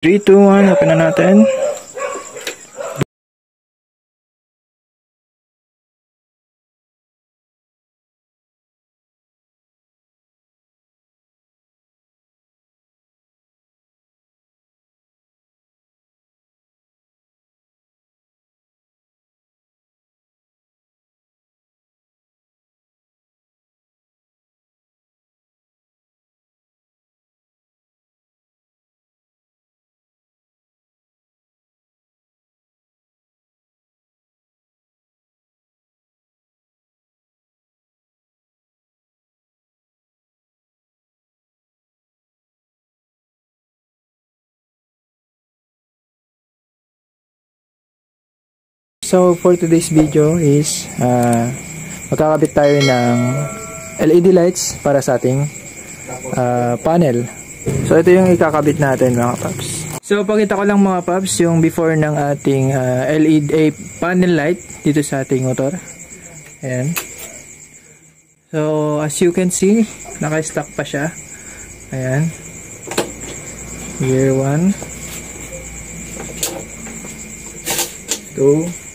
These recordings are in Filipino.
3, 2, 1, open na natin. So for today's video is magkakabit tayo ng LED lights para sa ating panel. So ito yung ikakabit natin mga paps. So pakita ko lang mga paps yung before ng ating LED panel light dito sa ating motor. Ayan. So as you can see, naka-stock pa siya. Ayan. Year 1 2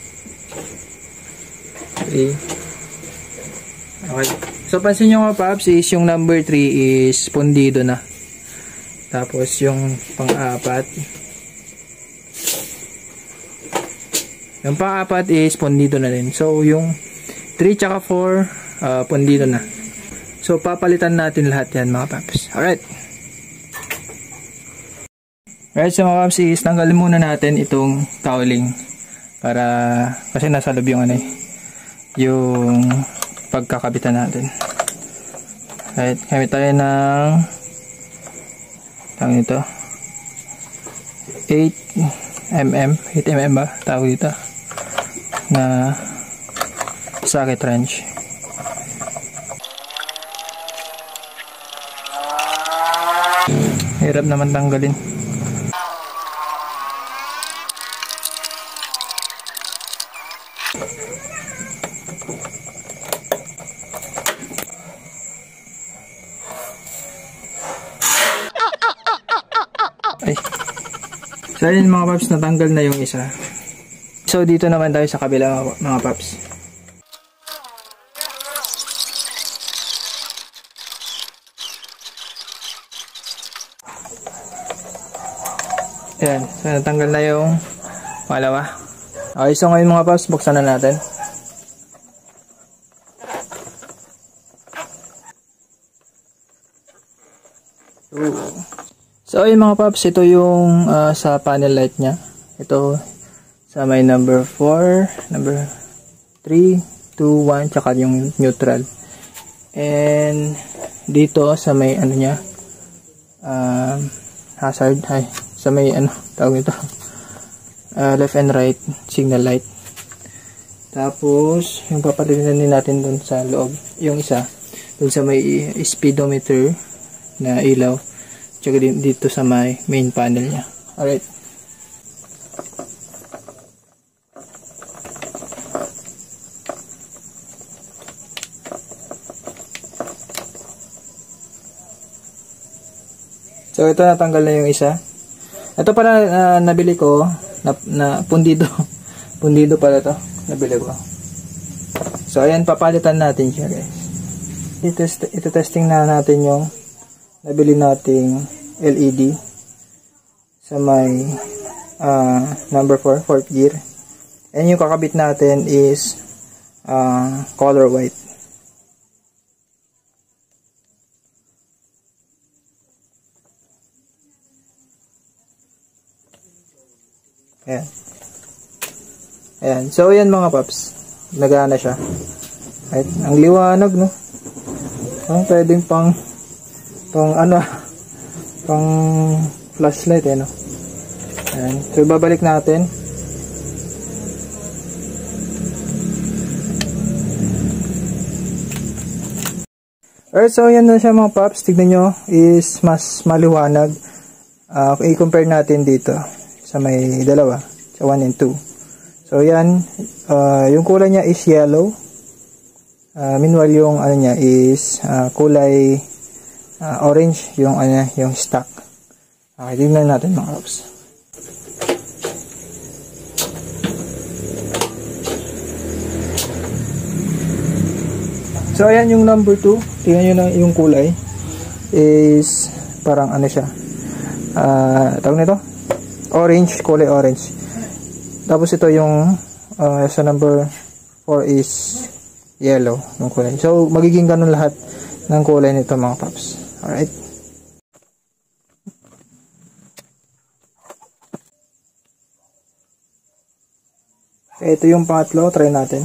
3. Okay. So pansin nyo mga paps is yung number 3 is pundido na. Tapos yung pang-apat. Yung pang-apat is pundido na din. So yung 3 tsaka 4 pundido na. So papalitan natin lahat yan mga paps. Alright. Alright, so mga paps is tanggalin muna natin itong cowling. Para kasi nasa loob yung yung pagkakabitan natin. Right, gamit tayo ng tawag nito 8mm ba tawag dito na socket wrench. Hirap naman tanggalin. Ay. So ayun mga paps, natanggal na yung isa. So dito naman tayo sa kabila mga paps. Ayan, so natanggal na yung pangalawa. Okay, so ngayon mga paps, buksan na natin. So ayun mga paps, ito yung sa panel light nya. Ito sa may number 4, number 3, 2, 1, tsaka yung neutral. And dito sa may nya, hazard, sa may tawag ito, left and right signal light. Tapos yung papalitan din natin dun sa loob, yung isa dun sa may speedometer na ilaw. Tsaka dito sa may main panel niya. Alright. So ito, natanggal na yung isa. Ito pala nabili ko na pundido. Pundido pala to. Nabili ko. So ayan, papalitan natin siya guys. Ito testing na natin yung nabili nating LED sa may number 4, 4th gear. And yung kakabit natin is color white. Ayan. Ayan. So ayan mga paps, nagana siya. Right? Ang liwanag, no? Pwedeng pang flashlight no. Ayan. So babalik natin. Alright, so yan na siya mga paps. Tignan nyo, is mas maliwanag. I-compare natin dito sa may dalawa, sa 1 and 2. So yan, yung kulay niya is yellow. Meanwhile yung niya is kulay orange, yung yung stock. Okay, tignan natin mga paps. So, ayan yung number 2. Tingnan nyo na yung kulay. Is, parang ano siya. Tawag nito? Orange, kulay orange. Tapos ito yung, sa number 4 is yellow, yung kulay. So, magiging ganun lahat ng kulay nito mga paps. Alright. Ito yung pangatlo. Try natin.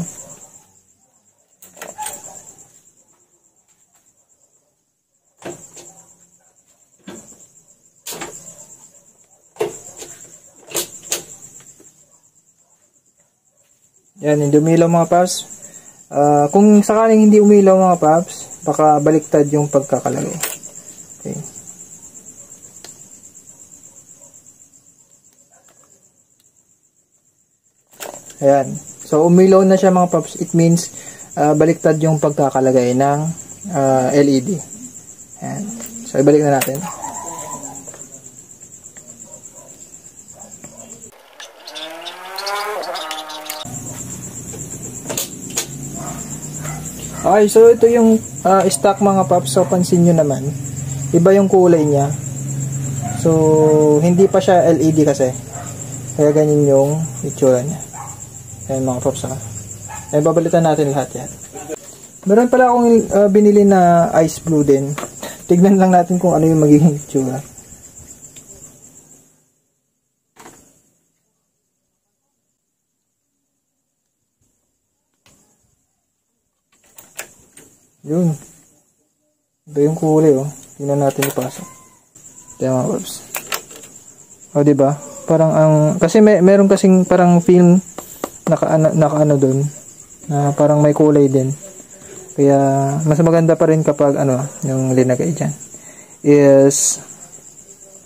Yan, hindi umilaw mga paps. Kung sakaling hindi umilaw mga paps, baka baliktad yung pagkakalagay. Okay. Ayan. So, umilaw na siya mga paps. It means, baliktad yung pagkakalagay ng LED. Ayan. So, ibalik na natin. Okay, so ito yung stock mga paps. So, pansin nyo naman. Iba yung kulay niya. So, hindi pa siya LED kasi. Kaya ganyan yung itsura niya. Ayan mga paps ha. Ayan, babalitan natin lahat yan. Meron pala akong binili na ice blue din. Tignan lang natin kung ano yung magiging itsura. Yun. Ito yung kulay oh. Tingnan natin ipasok. Ito yung mga paps. O diba? Parang ang, kasi meron kasing parang film naka-ano dun. Na parang may kulay din. Kaya mas maganda pa rin kapag ano, yung linagay dyan. Is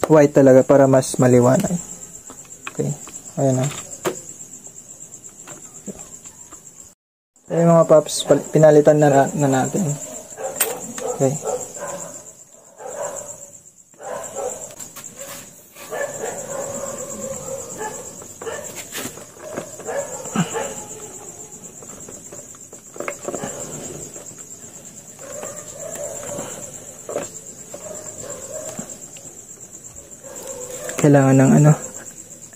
white talaga para mas maliwanag. Okay. Ayan na. Ayan mga paps, pinalitan na natin. Okay. Kailangan ng ano,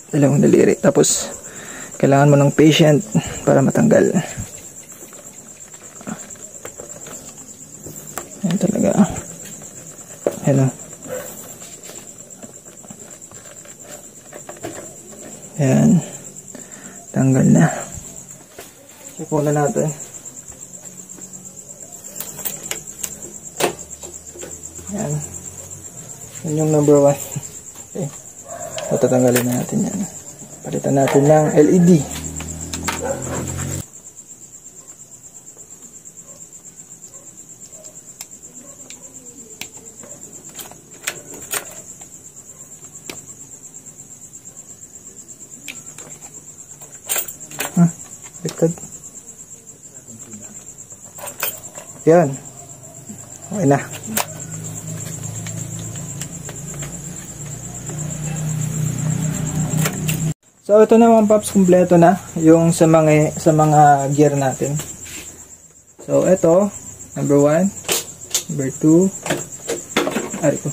dalawang daliri. Tapos, kailangan mo ng patient para matanggal. Ayan talaga. Ayan o. Ayan. Tanggal na. Check muna natin. Ayan. Yan yung number 1. Okay. Tatanggalin na natin yan. Palitan natin ng LED. Baliktad. Yan. Okay na. So ito na mga paps, kumpleto na yung sa mga gear natin. So ito, number 1, number 2, ari ko.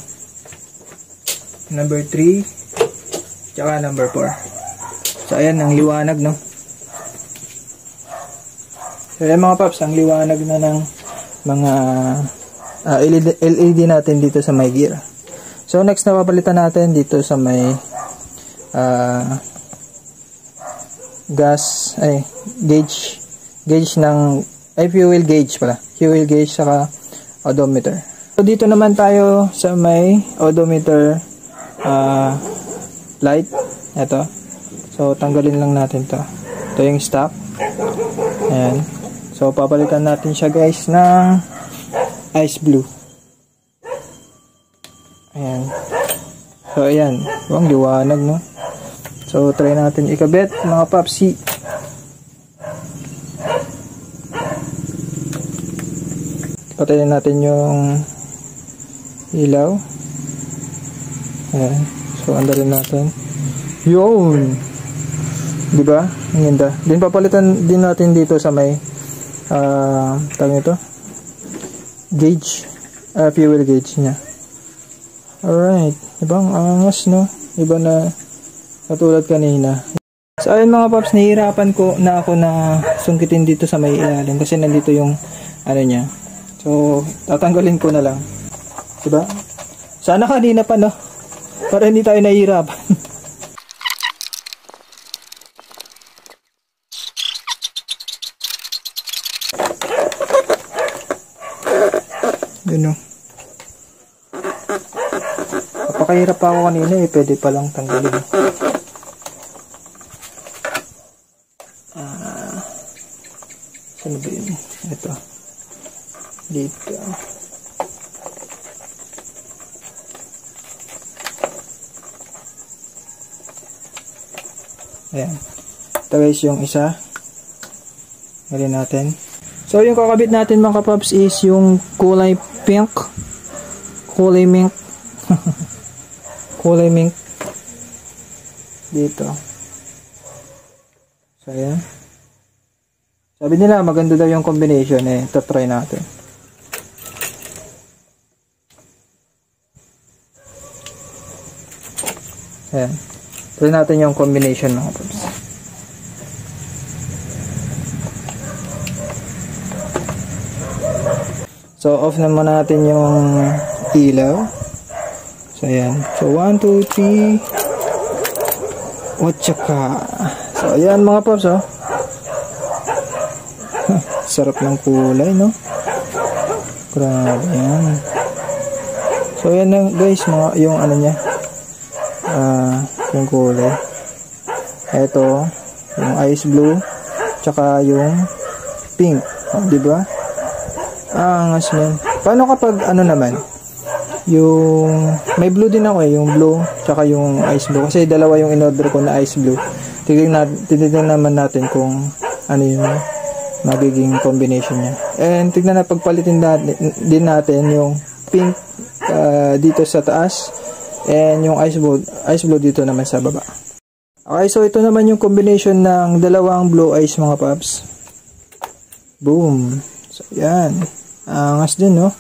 Number 3, tsaka number 4. So ayan ang liwanag, no. So ayan mga paps, ang liwanag na ng mga LED natin dito sa may gear. So next na papalitan natin dito sa may gauge ng fuel gauge pala. Fuel gauge saka odometer. So dito naman tayo sa may odometer light. Ito. So tanggalin lang natin 'to. Ito yung stock. Ayan. So papalitan natin siya guys ng ice blue. Ayan. So ayan, ang liwanag, no. So, try natin ikabit, mga papsi. Patayin natin yung ilaw. Ayan. So, andalin natin. Yun! Diba? Ang ganda. Din papalitan din natin dito sa may tawag nito? gauge, fuel gauge niya. Alright, ibang angas, no? Iba na katulad kanina. So ayun mga paps, nahihirapan ko na ako na sungkitin dito sa may ilalim kasi nandito yung ano niya. So tatanggalin ko na lang. Diba? Sana kanina pa, no? Para hindi tayo nahihirapan. Yun, no? Napakahirap pa ako kanina eh. Pwede palang tanggalin. Saan ba yun? Ito. Dito. Ayan. Ito guys yung isa. Galin natin. So yung kakabit natin mga kapaps is yung kulay pink. Kulay mink. Kulay mink. Dito. So ayan. Sabi nila maganda daw yung combination eh. Ito try natin. Ayan. Try natin yung combination mga paps. So off na muna natin yung ilaw. So ayan. So 1, 2, 3. Watsaka. So ayan mga paps, oh. Sarap ng kulay, no? Grabe yan. So ayan na guys, mga yung ano niya. Yung kulay. Ito, yung ice blue, tsaka yung pink, oh, di ba? Angas man. Paano kapag ano naman? Yung may blue din ako eh, yung blue tsaka yung ice blue kasi dalawa yung in-order ko na ice blue. Tignan naman natin kung ano yung magiging combination niya. And tignan na pagpalitin din natin yung pink dito sa taas and yung ice blue dito naman sa baba. Okay, so ito naman yung combination ng dalawang blue eyes mga paps. Boom. So yan. Angas din, no?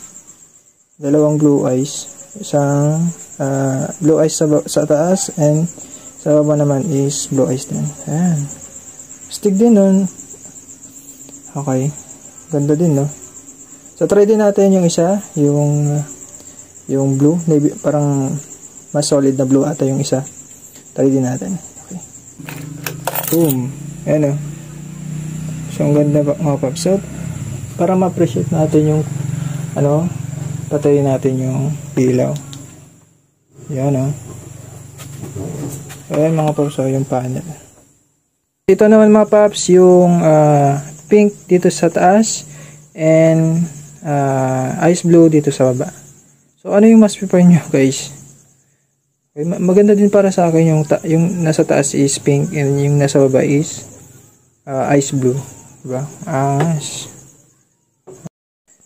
Dalawang blue eyes. Isang blue eyes sa taas and sa baba naman is blue eyes din. Ayan. Stick din nun. Okay. Ganda din, no? So try din natin yung isa, yung blue, maybe parang mas solid na blue ata yung isa. Try din natin. Okay. Boom. Ayan, no? So ang ganda mga paps. So para ma-appreciate natin yung ano, patayin natin yung ilaw. Yan, oh. Ayan mga paps, oh, yung panel. Ito naman mga paps, yung pink dito sa taas and ice blue dito sa baba. So ano yung mas prefer nyo guys? Okay, maganda din para sa akin yung nasa taas is pink and yung nasa baba is ice blue, diba?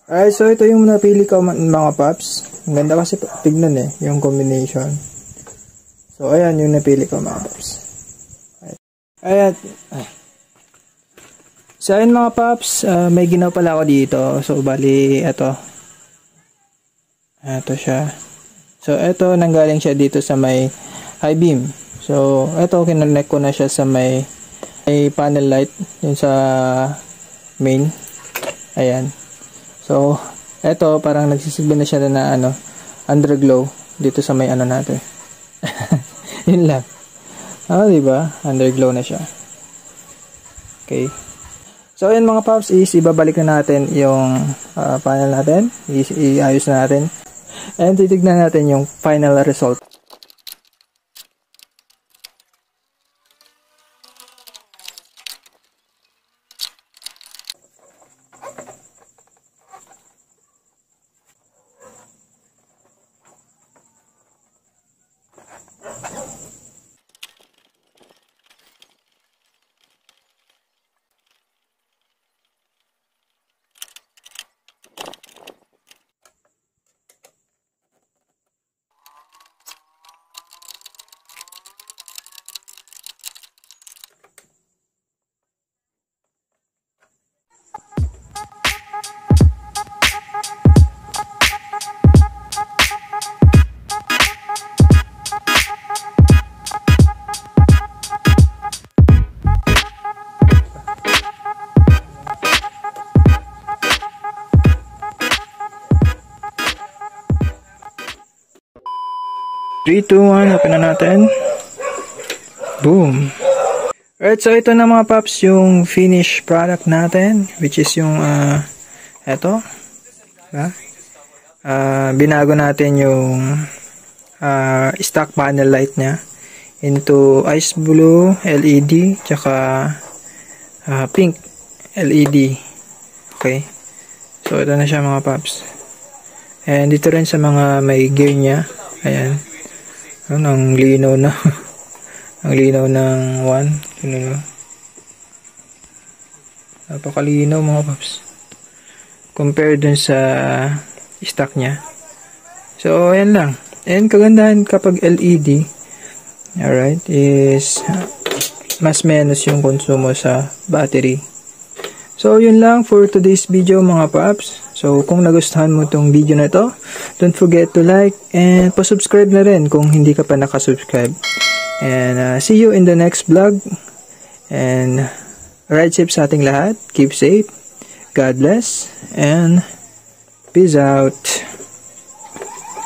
Alright, so ito yung napili ko mga paps. Ang ganda kasi tignan eh, yung combination. So ayan yung napili ko mga paps. Ayan. So ayan mga paps, may ginawa pala ako dito. So bali, ito. Ito siya. So ito, nanggaling siya dito sa may high beam. So ito, kinonect ko na siya sa may panel light. Yun sa main. Ayan. So, eto parang nagsisilbi na siya na ano, underglow dito sa may ano natin. Yun lang. Diba? Underglow na siya. Okay. So, ayan mga paps, ibabalik na natin yung panel natin. Iayos na natin. And titignan natin yung final result. 3, 2, 1, open na natin. Boom. Alright, so ito na mga paps yung finished product natin, which is yung eto. Binago natin yung stock panel light nya into ice blue LED tsaka pink LED. Okay, so ito na siya mga paps. And dito rin sa mga may gear nya, ayan, ang linaw na ang linaw ng 1. Napakalinaw mga paps compared dun sa stock nya. So ayan lang. And kagandahan kapag LED, alright, is mas menos yung konsumo sa battery. So yun lang for today's video mga paps. So kung nagustuhan mo tong video na to, don't forget to like and pa-subscribe na rin kung hindi ka pa nakasubscribe. And see you in the next vlog. And ride safe sa ating lahat. Keep safe. God bless. And peace out.